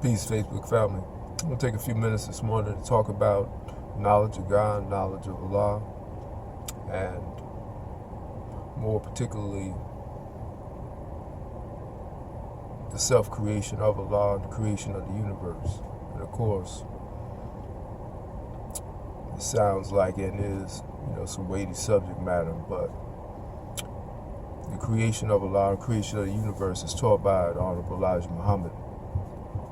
Peace, Facebook family. I'm going to take a few minutes this morning to talk about knowledge of God, knowledge of Allah, and more particularly the self-creation of Allah, the creation of the universe. And of course, it sounds like it is, some weighty subject matter, but the creation of Allah, the creation of the universe is taught by the Honorable Elijah Muhammad.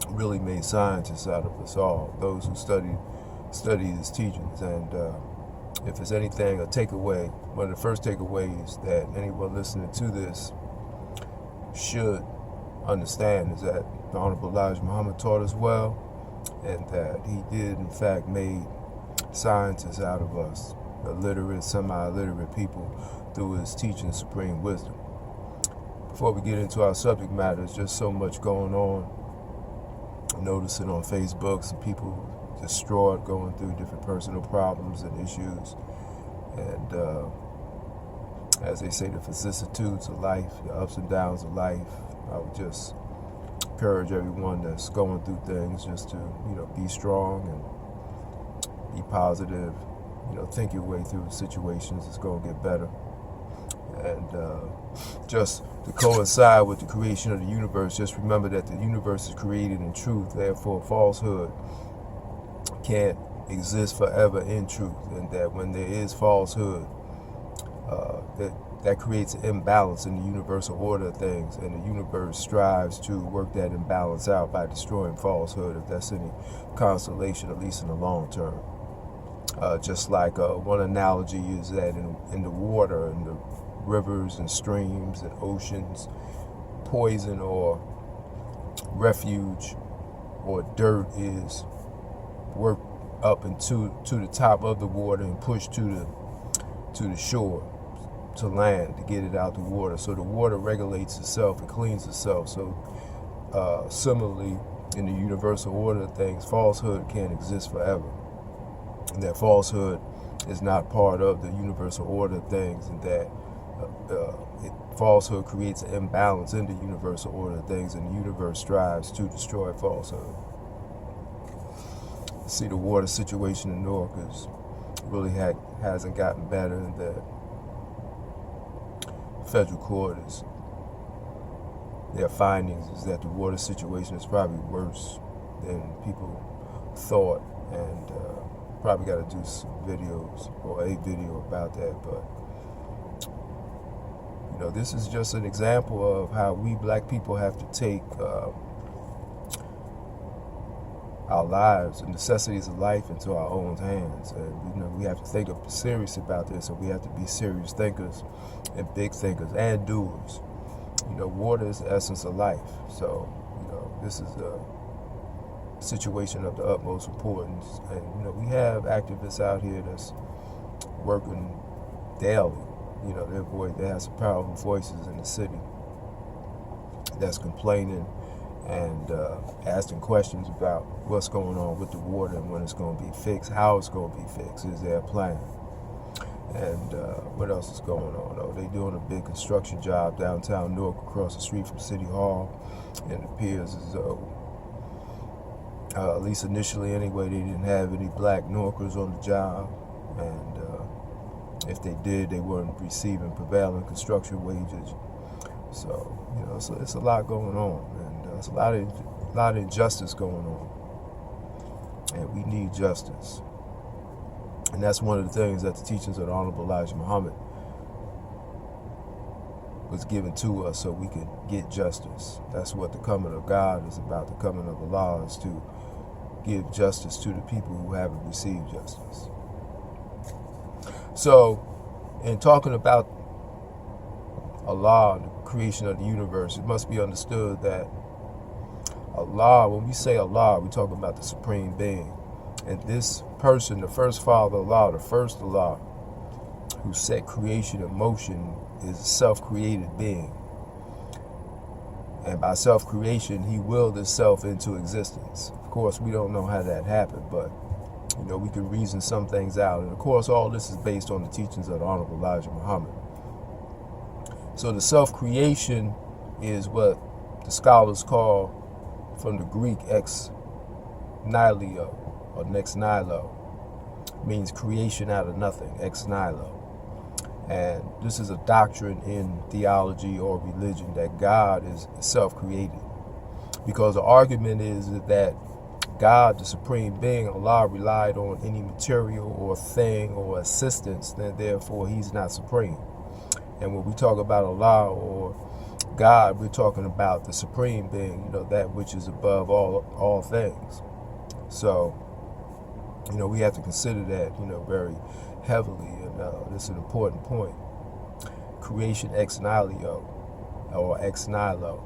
Really made scientists out of us all, those who study his teachings. And if there's anything, a takeaway, one of the first takeaways that anyone listening to this should understand is that the Honorable Elijah Muhammad taught us well, and that he did in fact made scientists out of us, illiterate, semi-illiterate people, through his teaching supreme wisdom. Before we get into our subject matter, there's just so much going on. Noticing on Facebook some people distraught, going through different personal problems and issues, and as they say, the vicissitudes of life, the ups and downs of life. I would just encourage everyone that's going through things just to be strong and be positive. Think your way through situations. It's going to get better. And just to coincide with the creation of the universe, just remember that the universe is created in truth, therefore falsehood can't exist forever in truth, and that when there is falsehood, that creates an imbalance in the universal order of things, and the universe strives to work that imbalance out by destroying falsehood, if that's any consolation, at least in the long term. Just like one analogy is that in the water, in the rivers and streams and oceans, poison or refuge or dirt is worked up into the top of the water and pushed to the shore, to land, to get it out the water. So the water regulates itself, it cleans itself. So similarly, in the universal order of things, falsehood can't exist forever, and that falsehood is not part of the universal order of things, and that falsehood creates an imbalance in the universal order of things, and the universe strives to destroy falsehood. See, the water situation in Newark really hasn't gotten better, and the federal court their findings is that the water situation is probably worse than people thought, and probably got to do some videos or a video about that. But this is just an example of how we black people have to take our lives, the necessities of life, into our own hands. And we have to think serious about this, and we have to be serious thinkers and big thinkers and doers. Water is the essence of life. So this is a situation of the utmost importance. And we have activists out here that's working daily. They have some powerful voices in the city that's complaining and asking questions about what's going on with the water and when it's going to be fixed, how it's going to be fixed, is there a plan? And what else is going on? They're doing a big construction job downtown Newark, across the street from City Hall, and it appears as though, at least initially anyway, they didn't have any black Newarkers on the job, and if they did, they weren't receiving prevailing construction wages. So so it's a lot going on, and there's a lot of injustice going on, and we need justice. And that's one of the things that the teachings of the Honorable Elijah Muhammad was given to us, so we could get justice. That's what the coming of God is about. The coming of Allah is to give justice to the people who haven't received justice. So, in talking about Allah, the creation of the universe, it must be understood that Allah, when we say Allah, we're talking about the Supreme Being. And this person, the first Father Allah, the first Allah, who set creation in motion, is a self-created being. And by self-creation, he willed himself into existence. Of course, we don't know how that happened, but we can reason some things out. And of course, all this is based on the teachings of the Honorable Elijah Muhammad. So the self-creation is what the scholars call from the Greek ex nihilo, or nex nihilo, means creation out of nothing, ex nihilo. And this is a doctrine in theology or religion that God is self-created. Because the argument is that God, the supreme being, Allah, relied on any material or thing or assistance, then therefore he's not supreme. And when we talk about Allah or God, we're talking about the supreme being, that which is above all things. So, we have to consider that, very heavily, and this is an important point. Creation ex nihilo, or ex nihilo,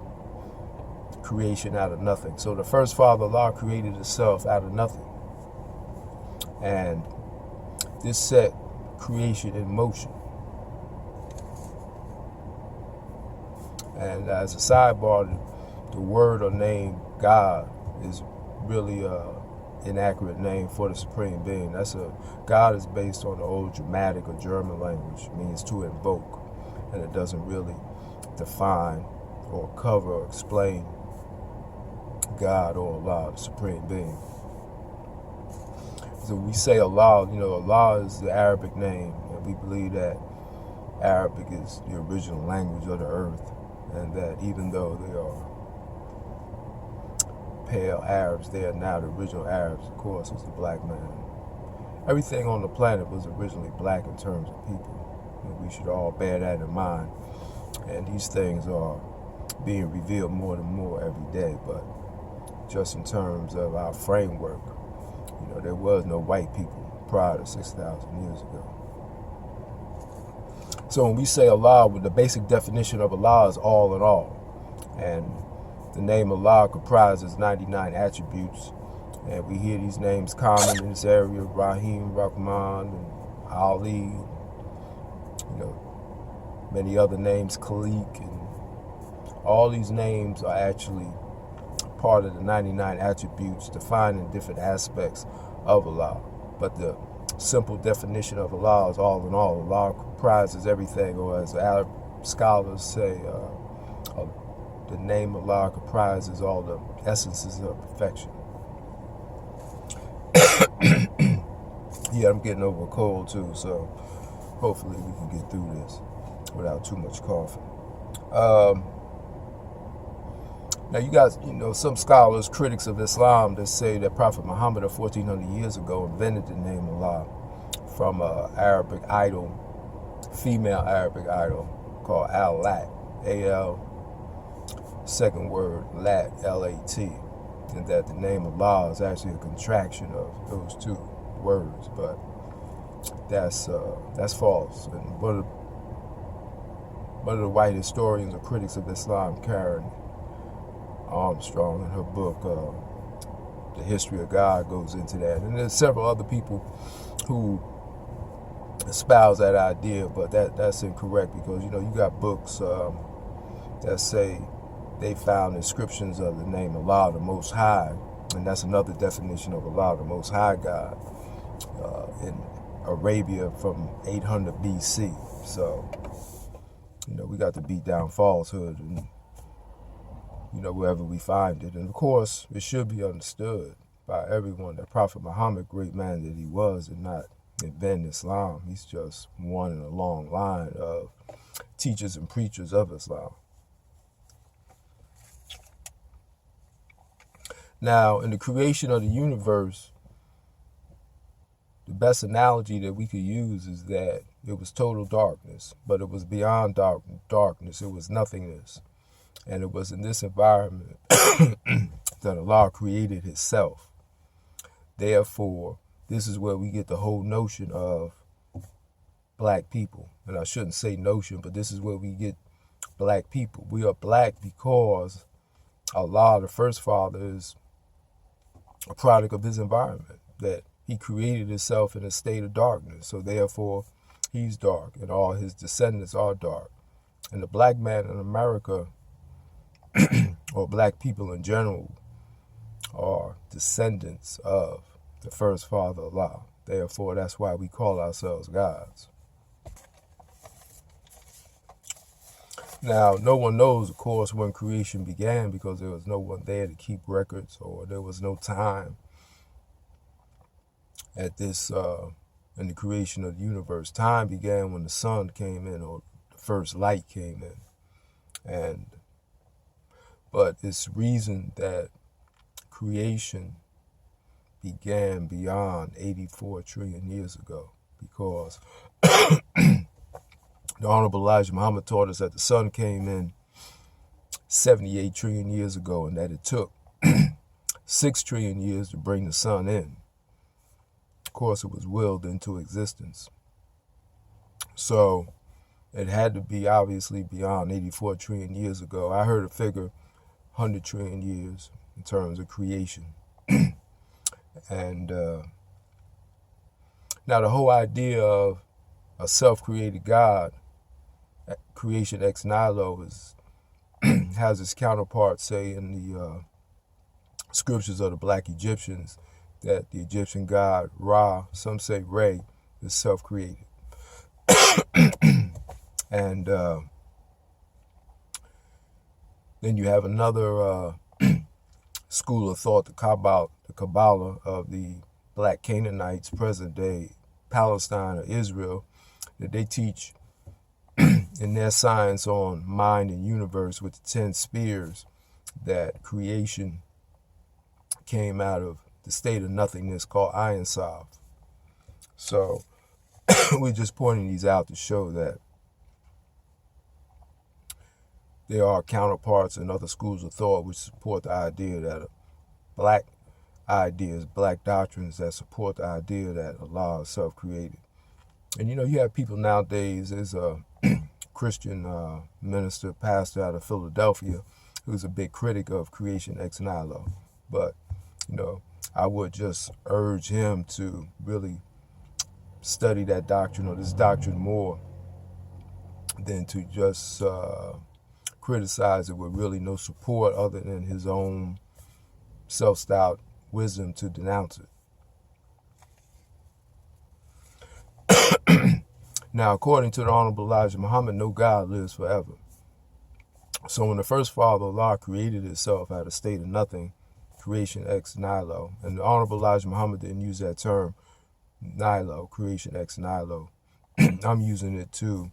creation out of nothing. So the first Father, Allah, created Himself out of nothing, and this set creation in motion. And as a sidebar, the word or name God is really inaccurate name for the supreme being. God is based on the old Germanic or German language. It means to invoke, and it doesn't really define or cover or explain God or Allah, the supreme being. So we say Allah, Allah is the Arabic name, and we believe that Arabic is the original language of the earth, and that even though they are pale Arabs, they are now the original Arabs, of course, is the black man. Everything on the planet was originally black in terms of people. We should all bear that in mind. And these things are being revealed more and more every day. But just in terms of our framework, there was no white people prior to 6,000 years ago. So when we say Allah, the basic definition of Allah is all in all. And the name Allah comprises 99 attributes, and we hear these names common in this area: Rahim, Rahman, and Ali, many other names, Khalik, and all these names are actually part of the 99 attributes defining different aspects of Allah. But the simple definition of Allah is all in all. Allah comprises everything, or as Arab scholars say, the name Allah comprises all the essences of perfection. Yeah, I'm getting over a cold too, so hopefully we can get through this without too much coughing. Now you got, some scholars, critics of Islam, that say that Prophet Muhammad 1400 years ago invented the name Allah from an Arabic idol, female Arabic idol called Al-Lat, A-L, second word, Lat, L-A-T, and that the name Allah is actually a contraction of those two words, but that's false. And one of the white historians or critics of Islam, Karen Armstrong, in her book, The History of God, goes into that. And there's several other people who espouse that idea, but that's incorrect, because, you got books that say they found inscriptions of the name Allah, the Most High, and that's another definition of Allah, the Most High God, in Arabia from 800 BC. So, we got to beat down falsehood, and wherever we find it. And of course, it should be understood by everyone that Prophet Muhammad, great man that he was, did not invent Islam. He's just one in a long line of teachers and preachers of Islam. Now, in the creation of the universe, the best analogy that we could use is that it was total darkness, but it was beyond darkness. It was nothingness. And it was in this environment that Allah created Himself. Therefore, this is where we get the whole notion of black people. And I shouldn't say notion, but this is where we get black people. We are black because Allah, the first Father, is a product of His environment, that He created Himself in a state of darkness. So therefore, He's dark, and all His descendants are dark. And the black man in America, or black people in general, are descendants of the first Father, Allah. Therefore, that's why we call ourselves gods. Now, no one knows, of course, when creation began because there was no one there to keep records, or there was no time at this in the creation of the universe. Time began when the sun came in, or the first light came in. But it's reason that creation began beyond 84 trillion years ago, because the Honorable Elijah Muhammad taught us that the sun came in 78 trillion years ago, and that it took 6 trillion years to bring the sun in. Of course, it was willed into existence. So it had to be obviously beyond 84 trillion years ago. I heard a figure 100 trillion years in terms of creation. And now the whole idea of a self-created God, creation ex nihilo, has its counterpart, say, in the scriptures of the black Egyptians, that the Egyptian god Ra, some say Re, is self-created. And then you have another school of thought, the Kabbalah of the black Canaanites, present day Palestine or Israel, that they teach in their science on mind and universe with the 10 spheres, that creation came out of the state of nothingness called Ein Sof. So we're just pointing these out to show that there are counterparts in other schools of thought which support the idea that black ideas, black doctrines that support the idea that Allah is self-created. And you have people nowadays, there's a Christian minister, pastor out of Philadelphia, who's a big critic of creation ex nihilo. But, I would just urge him to really study that doctrine, or this doctrine, more than to just criticize it with really no support other than his own self-styled wisdom to denounce it. Now, according to the Honorable Elijah Muhammad, no God lives forever. So when the first Father, Allah, created itself out of a state of nothing, creation ex nihilo, and the Honorable Elijah Muhammad didn't use that term, nihilo, creation ex nihilo. I'm using it to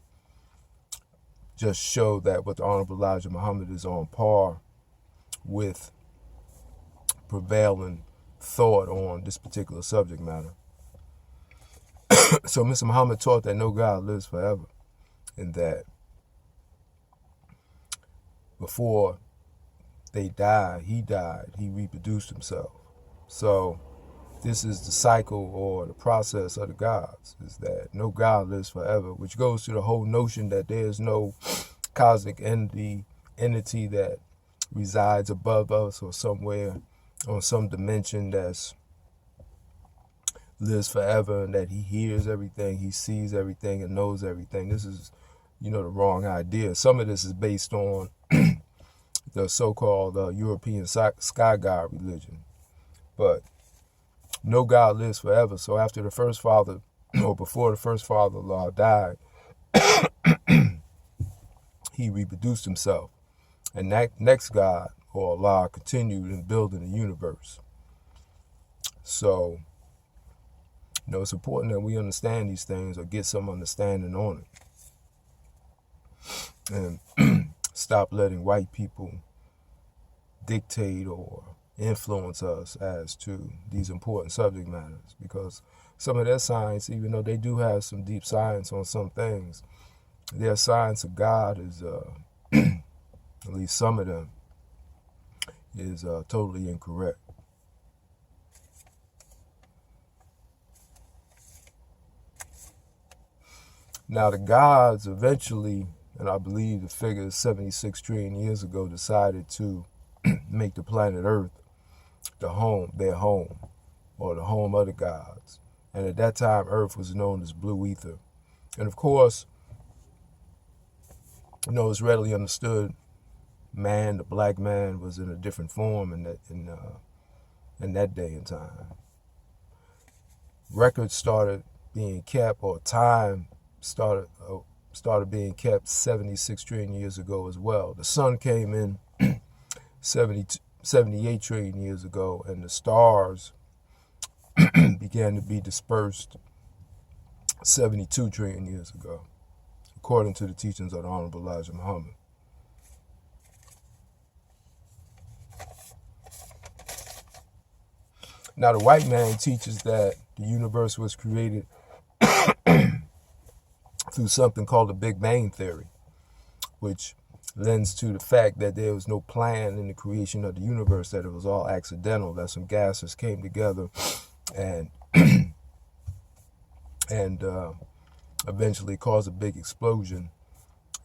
just show that what the Honorable Elijah Muhammad is on par with prevailing thought on this particular subject matter. So Mr. Muhammad taught that no God lives forever, and that before they died, he reproduced himself. So this is the cycle or the process of the gods, is that no God lives forever, which goes to the whole notion that there's no cosmic entity that resides above us or somewhere on some dimension that's lives forever, and that he hears everything, he sees everything, and knows everything. This is, the wrong idea. Some of this is based on the so-called European sky god religion. But no God lives forever. So after the first father, or before the first father, Allah, died, he reproduced himself. And that next God, or Allah, continued in building the universe. So, it's important that we understand these things, or get some understanding on it. And stop letting white people dictate or influence us as to these important subject matters. Because some of their science, even though they do have some deep science on some things, their science of God is, at least some of them, is totally incorrect. Now the gods eventually, and I believe the figure is 76 trillion years ago, decided to make the planet Earth their home, or the home of the gods. And at that time, Earth was known as blue ether. And of course, it's readily understood, man, the black man, was in a different form in that day and time. Records started being kept, or time started started being kept 76 trillion years ago as well. The sun came in 78 trillion years ago, and the stars began to be dispersed 72 trillion years ago, according to the teachings of the Honorable Elijah Muhammad. Now, the white man teaches that the universe was created through something called the Big Bang Theory, which lends to the fact that there was no plan in the creation of the universe, that it was all accidental, that some gases came together and eventually caused a big explosion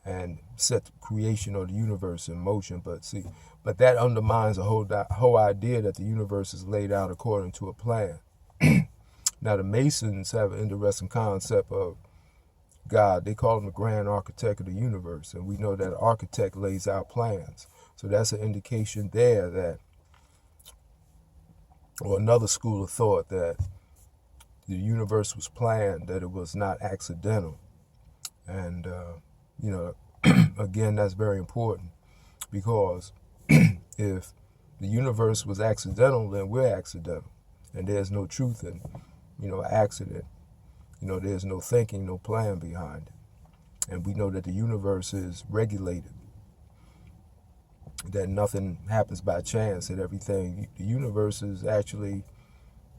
and set the creation of the universe in motion. But that undermines the whole idea that the universe is laid out according to a plan. Now, the Masons have an interesting concept of God. They call him the grand architect of the universe, and we know that an architect lays out plans. So that's an indication there that, or another school of thought, that the universe was planned, that it was not accidental. And, again, that's very important, because if the universe was accidental, then we're accidental. And there's no truth in, accident. There's no thinking, no plan behind it. And we know that the universe is regulated, that nothing happens by chance, that everything, the universe is actually,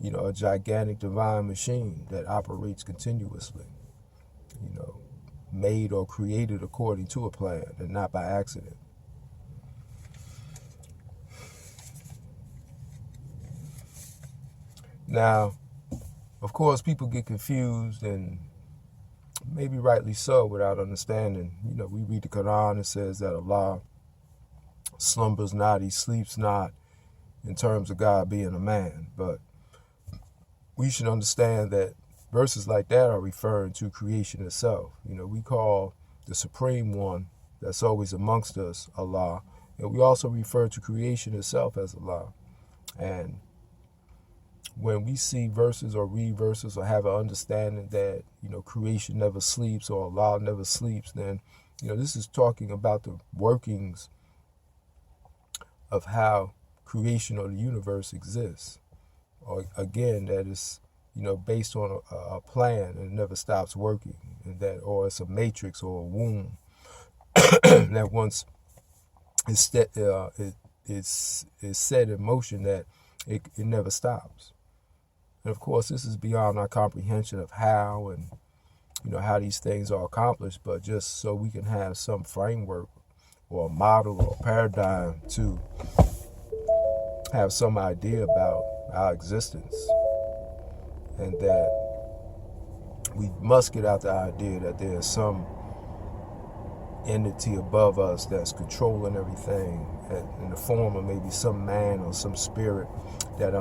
a gigantic divine machine that operates continuously, made or created according to a plan and not by accident. Now, of course, people get confused, and maybe rightly so, without understanding. We read the Quran, it says that Allah slumbers not, he sleeps not, in terms of God being a man. But we should understand that verses like that are referring to creation itself. We call the Supreme One that's always amongst us Allah, and we also refer to creation itself as Allah. And when we see verses or read verses or have an understanding that, creation never sleeps or Allah never sleeps, then, this is talking about the workings of how creation or the universe exists. Or again, that is, based on a plan and it never stops working, and that, or it's a matrix or a womb that once it's set in motion, that it never stops. And of course, this is beyond our comprehension of how and, how these things are accomplished, but just so we can have some framework or a model or a paradigm to have some idea about our existence. And that we must get out the idea that there is some entity above us that's controlling everything in the form of maybe some man or some spirit that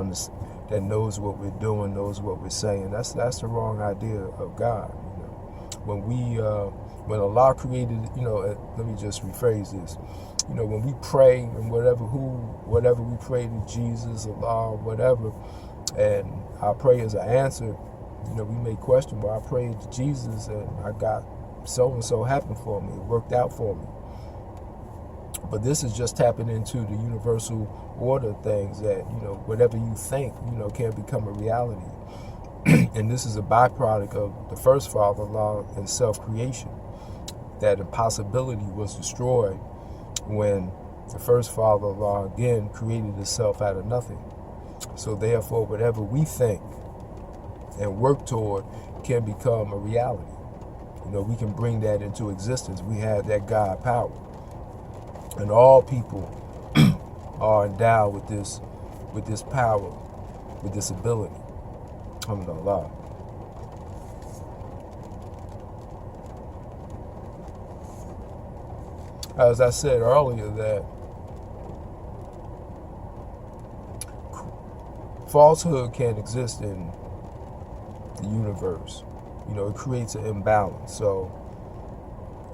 knows what we're doing, knows what we're saying. That's the wrong idea of God. When Allah created, let me just rephrase this. When we pray and whatever we pray to Jesus, Allah, whatever, and our prayers are answered, we may question, well, I prayed to Jesus and I got so-and-so happened for me, it worked out for me. But this is just tapping into the universal order of things, that, whatever you think, can become a reality. And this is a byproduct of the first Father, Allah, and self-creation. That impossibility was destroyed when the first Father, Allah, again created itself out of nothing. So therefore, whatever we think and work toward can become a reality. We can bring that into existence. We have that God power. And all people are endowed with this power, with this ability. Alhamdulillah. As I said earlier, that falsehood can't exist in the universe. It creates an imbalance. So,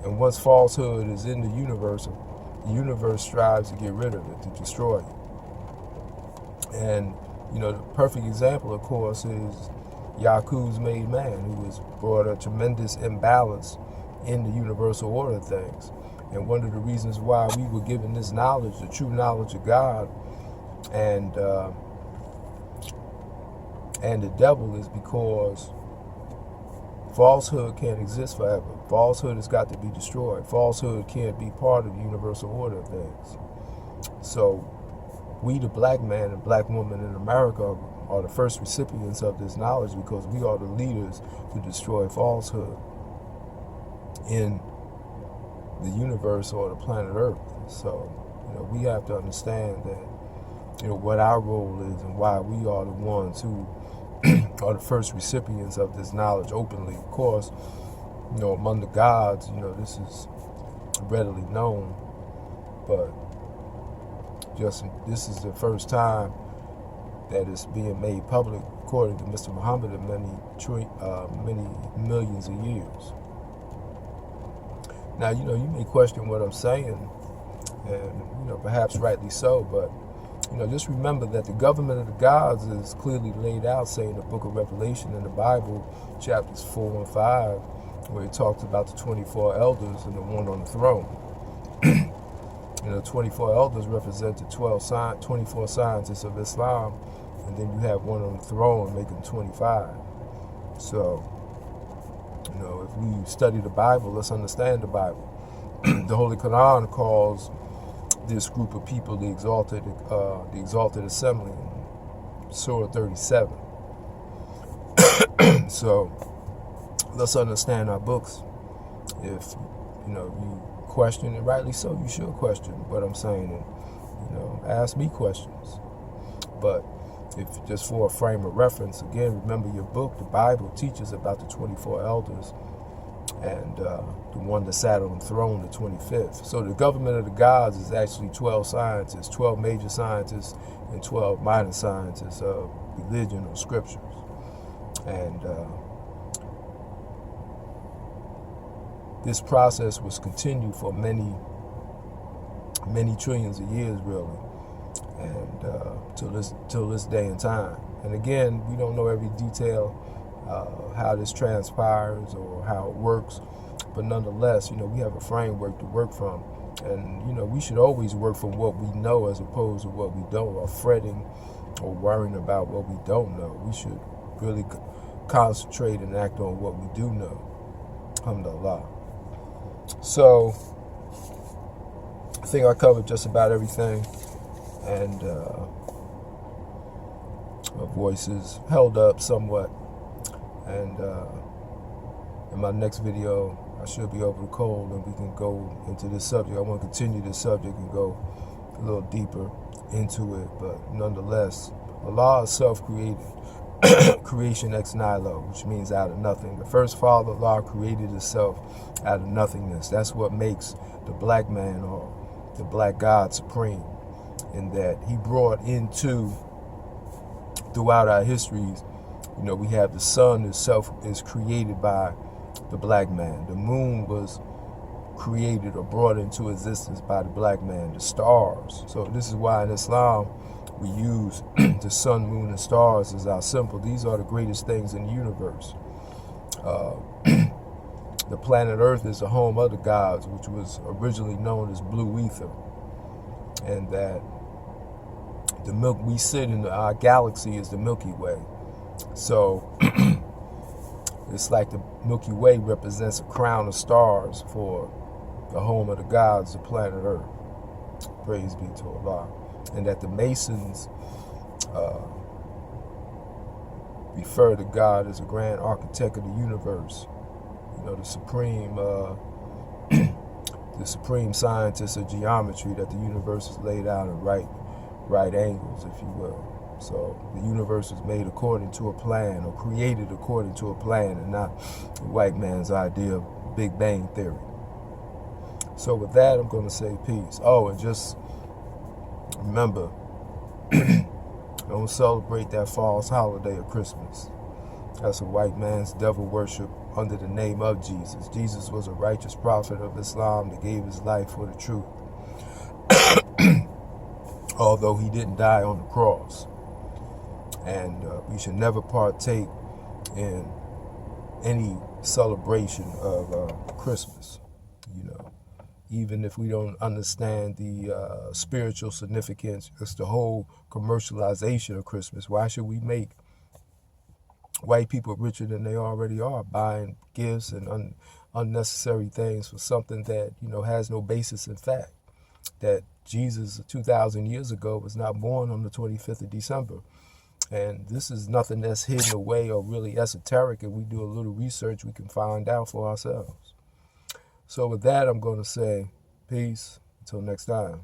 and once falsehood is in the universe strives to get rid of it, to destroy it. And, the perfect example, of course, is Yaqub's made man, who has brought a tremendous imbalance in the universal order of things. And one of the reasons why we were given this knowledge, the true knowledge of God, and the devil, is because falsehood can't exist forever. Falsehood has got to be destroyed. Falsehood can't be part of the universal order of things. So we, the black man and black woman in America, are the first recipients of this knowledge, because we are the leaders to destroy falsehood in the universe or the planet Earth. So, we have to understand that, what our role is and why we are the ones who are the first recipients of this knowledge openly. Of course, among the gods, this is readily known, but this is the first time that it's being made public, according to Mr. Muhammad, in many millions of years. Now, you may question what I'm saying, and, perhaps rightly so, but, just remember that the government of the gods is clearly laid out, say, in the book of Revelation in the Bible, chapters 4 and 5, where it talks about the 24 elders and the one on the throne. 24 elders represent the 24 scientists of Islam, and then you have one on the throne making 25. So, if we study the Bible, let's understand the Bible. The Holy Quran calls this group of people the exalted assembly, Surah 37. So, let's understand our books. If you question it, rightly so, you should question what I'm saying, and ask me questions. But if just for a frame of reference, again, remember your book, the Bible, teaches about the 24 elders and the one that sat on the throne, the 25th. So the government of the gods is actually 12 scientists, 12 major scientists and 12 minor scientists of religion or scriptures. And this process was continued for many trillions of years, really, and till this day and time. And again, we don't know every detail how this transpires or how it works, but nonetheless, we have a framework to work from, and we should always work from what we know as opposed to what we don't, or fretting or worrying about what we don't know. We should really concentrate and act on what we do know. Alhamdulillah. So, I think I covered just about everything, and my voice is held up somewhat, and in my next video, I should be over the cold, and we can go into this subject. I want to continue this subject and go a little deeper into it, but nonetheless, Allah is self-created. Creation ex nihilo, which means out of nothing. The first Father, Allah, created himself out of nothingness. That's what makes the black man or the black God supreme, in that he brought into, throughout our histories, we have the sun itself is created by the black man. The moon was created or brought into existence by the black man. The stars. So this is why in Islam we use the sun, moon, and stars as our symbol. These are the greatest things in the universe. The planet Earth is the home of the gods, which was originally known as blue ether, and that the milk we sit in our galaxy is the Milky Way. So it's like the Milky Way represents a crown of stars for the home of the gods, the planet Earth. Praise be to Allah. And that the Masons refer to God as a grand architect of the universe. The supreme scientist of geometry, that the universe is laid out in right angles, if you will. So the universe was made according to a plan, or created according to a plan, and not the white man's idea of Big Bang Theory. So with that, I'm going to say peace. Oh, and just remember, don't celebrate that false holiday of Christmas. That's a white man's devil worship under the name of Jesus. Jesus was a righteous prophet of Islam that gave his life for the truth. Although he didn't die on the cross. And we should never partake in any celebration of Christmas, you know. Even if we don't understand the spiritual significance, it's the whole commercialization of Christmas. Why should we make white people richer than they already are, buying gifts and unnecessary things for something that, you know, has no basis in fact? That Jesus 2,000 years ago was not born on the 25th of December. And this is nothing that's hidden away or really esoteric. If we do a little research, we can find out for ourselves. So with that, I'm going to say peace. Until next time.